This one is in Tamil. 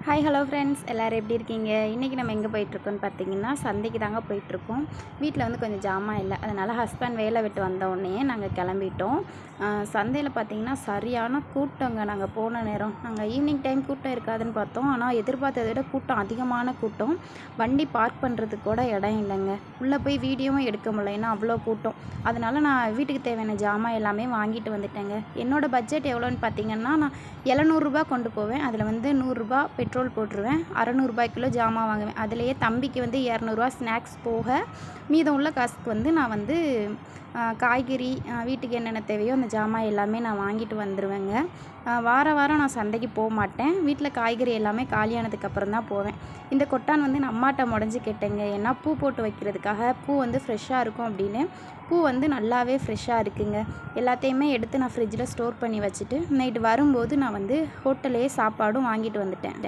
ஹாய் ஹலோ ஃப்ரெண்ட்ஸ், எல்லோரும் எப்படி இருக்கீங்க? இன்றைக்கி நம்ம எங்கே போயிட்டுருக்கோன்னு பார்த்தீங்கன்னா, சந்தைக்கு தாங்க போயிட்டுருக்கோம். வீட்டில் வந்து கொஞ்சம் ஜாமான் இல்லை, அதனால் ஹஸ்பண்ட் வேலை விட்டு வந்த உடனே நாங்கள் கிளம்பிட்டோம். சந்தையில் பார்த்திங்கன்னா சரியான கூட்டங்க. நாங்கள் போன நேரம் நாங்கள் ஈவினிங் டைம் கூட்டம் இருக்காதுன்னு பார்த்தோம். ஆனால் எதிர்பார்த்ததை விட கூட்டம் அதிகமான கூட்டம். வண்டி பார்க் பண்ணுறதுக்கு கூட இடம் இல்லைங்க. உள்ளே போய் வீடியோவும் எடுக்க முடியல, ஏன்னா அவ்வளோ கூட்டம். அதனால் நான் வீட்டுக்கு தேவையான ஜாமான் எல்லாமே வாங்கிட்டு வந்துட்டேங்க. என்னோடய பட்ஜெட் எவ்வளோன்னு பார்த்தீங்கன்னா, நான் ரூ. 700 கொண்டு போவேன். அதில் வந்து ரூ. 100 பெட்ரோல் போட்டுருவேன். ரூ. 600 ஜாமான் வாங்குவேன். அதிலேயே தம்பிக்கு வந்து ரூ. 200 ஸ்நாக்ஸ் போக மீதம் உள்ள காசுக்கு வந்து நான் வந்து காய்கறி, வீட்டுக்கு என்னென்ன தேவையோ அந்த ஜாமான் எல்லாமே நான் வாங்கிட்டு வந்துடுவேங்க. வாரம் நான் சந்தைக்கு போக மாட்டேன். வீட்டில் காய்கறி எல்லாமே காலியானதுக்கப்புறம் தான் போவேன். இந்த கொட்டான் வந்து நான் அம்மாட்ட முடஞ்சி கேட்டேங்க. ஏன்னா பூ போட்டு வைக்கிறதுக்காக பூ வந்து ஃப்ரெஷ்ஷாக இருக்கும் அப்படின்னு. பூ வந்து நல்லாவே ஃப்ரெஷ்ஷாக இருக்குங்க. எல்லாத்தையுமே எடுத்து நான் ஃப்ரிட்ஜில் ஸ்டோர் பண்ணி வச்சுட்டு நைட்டு வரும்போது நான் வந்து ஹோட்டல்லையே சாப்பாடும் வாங்கிட்டு வந்துட்டேன்.